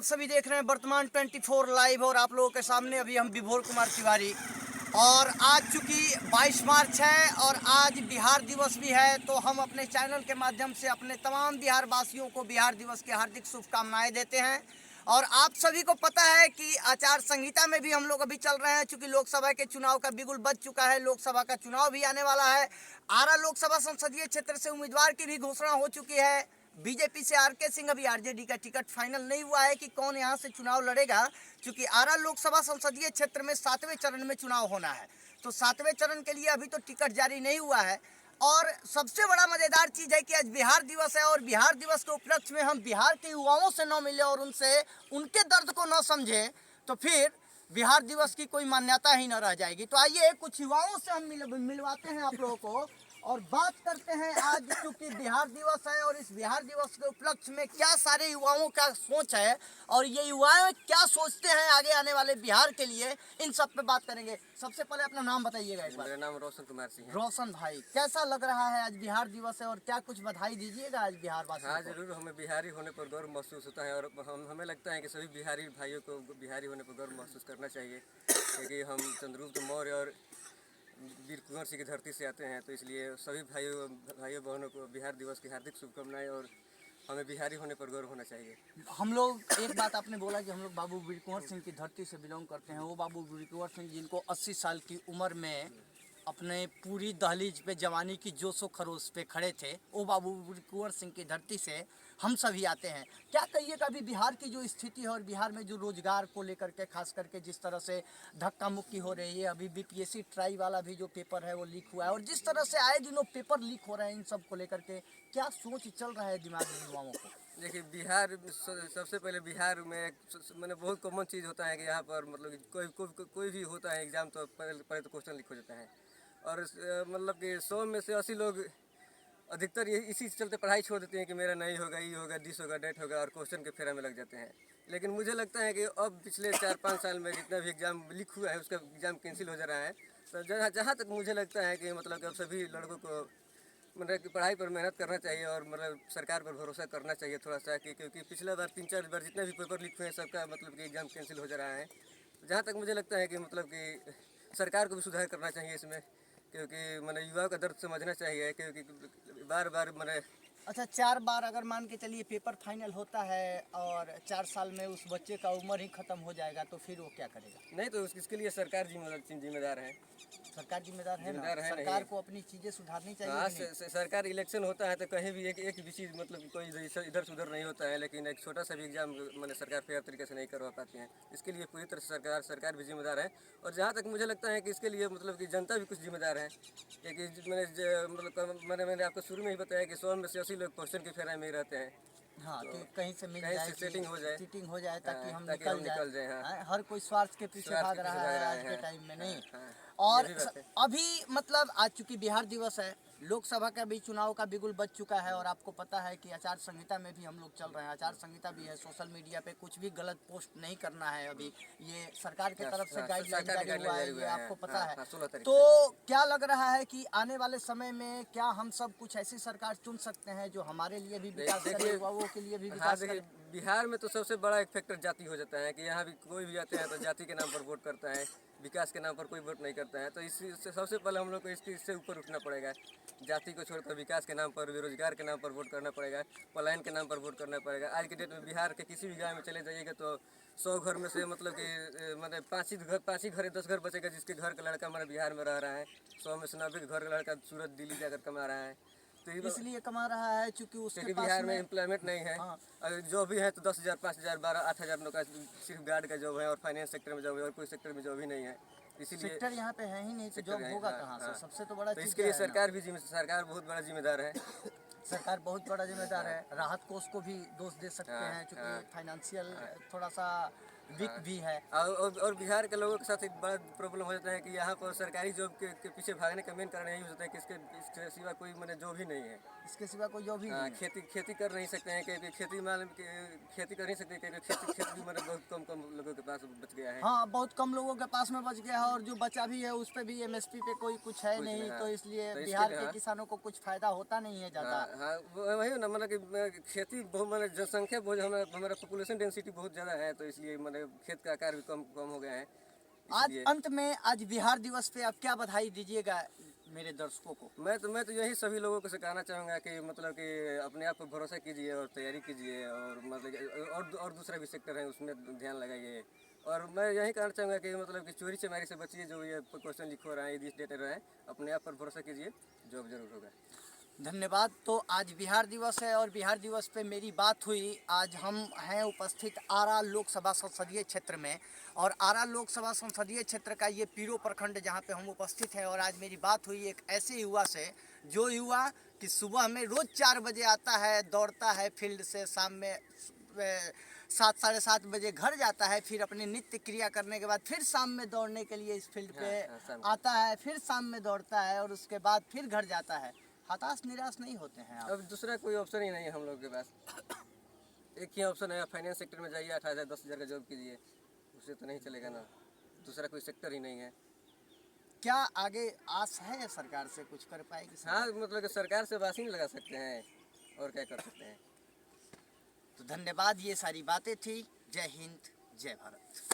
आप सभी देख रहे हैं वर्तमान 24 लाइव और आप लोगों के सामने अभी हम विभोर कुमार तिवारी। और आज चूंकि 22 मार्च है और आज बिहार दिवस भी है, तो हम अपने चैनल के माध्यम से अपने तमाम बिहार वासियों को बिहार दिवस की हार्दिक शुभकामनाएं देते हैं। और आप सभी को पता है कि आचार संहिता में भी हम लोग अभी चल रहे हैं, चूंकि लोकसभा के चुनाव का बिगुल बज चुका है, लोकसभा का चुनाव भी आने वाला है। आरा लोकसभा संसदीय क्षेत्र से उम्मीदवार की भी घोषणा हो चुकी है। बीजेपी से आर के सिंह, अभी आरजेडी का टिकट फाइनल नहीं हुआ है कि कौन यहां से चुनाव लड़ेगा, क्योंकि आरा लोकसभा संसदीय क्षेत्र में 7वें चरण में चुनाव होना है। तो 7वें चरण के लिए अभी तो टिकट जारी नहीं हुआ है। और सबसे बड़ा मजेदार चीज है कि आज बिहार दिवस है और बिहार दिवस के उपलक्ष्य में हम बिहार के युवाओं से न मिले और उनसे उनके दर्द को न समझे तो फिर बिहार दिवस की कोई मान्यता ही न रह जाएगी। तो आइए कुछ युवाओं से हम मिलवाते हैं आप लोगों को और बात करते हैं। आज चूंकि बिहार दिवस है और इस बिहार दिवस के उपलक्ष्य में क्या सारे युवाओं का सोच है और ये युवाएं क्या सोचते हैं आगे आने वाले बिहार के लिए, इन सब पे बात करेंगे। सबसे पहले अपना नाम बताइएगा एक बार। मेरा नाम रोशन कुमार सिंह है। रोशन भाई, कैसा लग रहा है आज बिहार दिवस है और क्या कुछ बधाई दीजिएगा आज बिहार वासियों हाँ को? जरूर, हमें बिहारी होने पर गर्व महसूस होता है और हमें लगता है कि सभी बिहारी भाइयों को बिहारी होने पर गर्व महसूस करना चाहिए, क्योंकि हम चंद्रगुप्त मौर्य और वीर कुंवर सिंह की धरती से आते हैं। तो इसलिए सभी भाइयों बहनों को बिहार दिवस की हार्दिक शुभकामनाएं और हमें बिहारी होने पर गर्व होना चाहिए। हम लोग, एक बात आपने बोला कि हम लोग बाबू वीर कुंवर सिंह की धरती से बिलोंग करते हैं। वो बाबू वीर कुंवर सिंह जिनको 80 साल की उम्र में अपने पूरी दहलीज पे जवानी की जोशो खरोश पे खड़े थे, वो बाबू वीर कुंवर सिंह की धरती से हम सभी आते हैं। क्या कहिएगा अभी बिहार की जो स्थिति है और बिहार में जो रोजगार को लेकर के खास करके जिस तरह से धक्का मुक्की हो रही है, अभी बीपीएससी ट्राई वाला भी जो पेपर है वो लीक हुआ है और जिस तरह से आए दिनों पेपर लीक हो रहे हैं, इन सब को लेकर के क्या सोच चल रहा है दिमाग में युवाओं को? देखिए, बिहार सबसे पहले बिहार में मैंने बहुत कॉमन चीज़ होता है कि यहाँ पर मतलब कोई भी होता है एग्ज़ाम, तो पहले तो क्वेश्चन लीक हो जाता है और मतलब कि 100 में से 80 लोग अधिकतर ये इसी चलते पढ़ाई छोड़ देते हैं कि मेरा नहीं होगा, ये होगा, दिस होगा, डेट होगा और क्वेश्चन के फेरा में लग जाते हैं। लेकिन मुझे लगता है कि अब पिछले 4-5 साल में जितना भी एग्ज़ाम लीक हुआ है उसका एग्ज़ाम कैंसिल हो जा रहा है। तो जहाँ तक मुझे लगता है कि मतलब कि अब सभी लड़कों को मतलब कि पढ़ाई पर मेहनत करना चाहिए और मतलब सरकार पर भरोसा करना चाहिए थोड़ा सा, कि क्योंकि पिछला बार 3-4 बार जितना भी पेपर लीक हुए हैं सबका मतलब कि एग्ज़ाम कैंसिल हो जा रहा है। जहाँ तक मुझे लगता है कि मतलब कि सरकार को भी सुधार करना चाहिए इसमें, क्योंकि मैंने युवाओं का दर्द समझना चाहिए, क्योंकि बार बार मैंने अच्छा, 4 बार अगर मान के चलिए पेपर फाइनल होता है और 4 साल में उस बच्चे का उम्र ही खत्म हो जाएगा, तो फिर वो क्या करेगा? नहीं, तो इसके लिए सरकार जिम्मेदार है। सरकार जिम्मेदार है ना? जिम्मेदार है सरकार नहीं। को अपनी चीजें सुधारनी चाहिए हाँ, कि नहीं? सरकार इलेक्शन होता है तो कहीं भी एक भी चीज़ मतलब कि कोई इधर से उधर नहीं होता है, लेकिन एक छोटा सा भी एग्जाम मैंने सरकार फेयर तरीके से नहीं करवा पाती है। इसके लिए पूरी तरह से सरकार भी जिम्मेदार है। और जहाँ तक मुझे लगता है कि इसके लिए मतलब कि जनता भी कुछ जिम्मेदार है, क्योंकि मैंने आपको शुरू में ही बताया कि 100 में से 80 लोग क्वेश्चन के फेरा में ही रहते हैं। हाँ, तो कि कहीं से मिल कहीं जाए, से सेटिंग हो जाए, चीटिंग हो जाए ताकि हाँ, हम ताकि हम निकल जाए। हाँ, हाँ, हर कोई स्वार्थ के पीछे स्वार्थ भाग के पीछे रहा भाग है रहा आज के है। टाइम में, नहीं? हाँ, और ये भी बात है। अभी मतलब आज चूंकि बिहार दिवस है, लोकसभा का भी चुनाव का बिगुल बज चुका है और आपको पता है कि आचार संहिता में भी हम लोग चल रहे हैं। आचार संहिता भी है, सोशल मीडिया पे कुछ भी गलत पोस्ट नहीं करना है। अभी ये सरकार की तरफ से गाइडलाइन जारी हुआ है, ये आपको पता है। 16 तारीख तो क्या लग रहा है कि आने वाले समय में क्या हम सब कुछ ऐसी सरकार चुन सकते हैं जो हमारे लिए भी विकास करे, युवाओं के लिए भी हाँ, विकास देखिए, करे? बिहार में तो सबसे बड़ा एक फैक्टर जाति हो जाता है कि यहाँ भी कोई भी आते हैं तो जाति के नाम पर वोट करता है, विकास के नाम पर कोई वोट नहीं करता है। तो इससे सबसे पहले हम लोग को इससे ऊपर उठना पड़ेगा। जाति को छोड़कर विकास के नाम पर, बेरोजगार के नाम पर वोट करना पड़ेगा, पलायन के नाम पर वोट करना पड़ेगा। आज के डेट में बिहार के किसी भी गाँव में चले जाइएगा तो 100 घर में से मतलब कि मतलब 5 ही घर 10 घर बचेगा जिसके घर का लड़का हमारे बिहार में रह रहा है। 100 में से 90 घर का लड़का सूरत दिल्ली जाकर कमा रहा है। तो इसलिए कमा रहा है क्योंकि उसके क्योंकि पास बिहार में एम्प्लॉयमेंट नहीं है। हाँ। और जो भी है तो 10,000, 5,000, 12, 8,000 नौकरी सिर्फ गार्ड का जॉब है और फाइनेंस सेक्टर में जॉब है और कोई सेक्टर में जॉब ही नहीं है। इसीलिए सेक्टर यहाँ पे है ही नहीं, तो जॉब होगा कहाँ से? सबसे तो बड़ा तो चीज़ इसके क्या लिए है ना? सरकार बहुत बड़ा जिम्मेदार है। सरकार बहुत बड़ा जिम्मेदार है। राहत कोष को भी दोष दे सकते हैं, क्योंकि फाइनेंशियल थोड़ा सा वीक भी है। और बिहार के लोगों के साथ एक बड़ा प्रॉब्लम हो जाता है कि यहाँ पर सरकारी जॉब के पीछे भागने का मेन कारण यही हो जाता है कि इसके सिवा कोई मैंने जॉब ही नहीं है। इसके सिवा कोई जॉब ही हाँ, नहीं है। खेती कर नहीं सकते हैं, क्योंकि खेती कर नहीं सकते, क्योंकि खेत भी मतलब बहुत कम लोगों के पास बच गया है। हाँ, बहुत कम लोगों के पास में बच गया है, और जो बचा भी है उस पे भी एमएसपी पे कोई कुछ है कुछ नहीं, हाँ। तो इसलिए तो इसके बिहार लिए के हाँ। किसानों को कुछ फायदा होता नहीं है ज़्यादा। हाँ हाँ, वही ना, मतलब कि खेती बहुत, मतलब जनसंख्या बहुत, हमारा पॉपुलेशन डेंसिटी बहुत ज़्यादा है, तो इसलिए मतलब खेत का आकार भी कम हो गया है आज इसलिए। अंत में आज बिहार दिवस पे आप क्या बधाई दीजिएगा मेरे दर्शकों को? मैं तो यही सभी लोगों को से कहना चाहूँगा कि मतलब कि अपने आप पर भरोसा कीजिए और तैयारी कीजिए, और मतलब और दूसरा भी सेक्टर है उसमें ध्यान लगाइए। और मैं यही कहना चाहूँगा कि मतलब कि चोरी चमारी से बचिए, जो ये क्वेश्चन लिख हो रहा है, दिस डेट रहा है, अपने आप पर भरोसा कीजिए, जॉब जरूर होगा। धन्यवाद। तो आज बिहार दिवस है और बिहार दिवस पे मेरी बात हुई। आज हम हैं उपस्थित आरा लोकसभा संसदीय क्षेत्र में, और आरा लोकसभा संसदीय क्षेत्र का ये पीरो प्रखंड जहाँ पे हम उपस्थित हैं। और आज मेरी बात हुई एक ऐसे युवा से, जो युवा कि सुबह में रोज़ 4 बजे आता है, दौड़ता है फील्ड से, शाम में 7 साढ़े 7 बजे घर जाता है, फिर अपनी नित्य क्रिया करने के बाद फिर शाम में दौड़ने के लिए इस फील्ड पे आता है, फिर शाम में दौड़ता है और उसके बाद फिर घर जाता है। हताश निराश नहीं होते हैं आप? अब दूसरा कोई ऑप्शन ही नहीं है हम लोग के पास। एक ही ऑप्शन है, फाइनेंस सेक्टर में जाइए, 8,000 10,000 का जॉब कीजिए, उससे तो नहीं चलेगा ना, दूसरा कोई सेक्टर ही नहीं है। क्या आगे आस है सरकार से, कुछ कर पाएगी सरकार? हाँ, मतलब कि सरकार से वासी नहीं लगा सकते हैं, और क्या कर सकते हैं। तो धन्यवाद, ये सारी बातें थी। जय हिंद, जय भारत।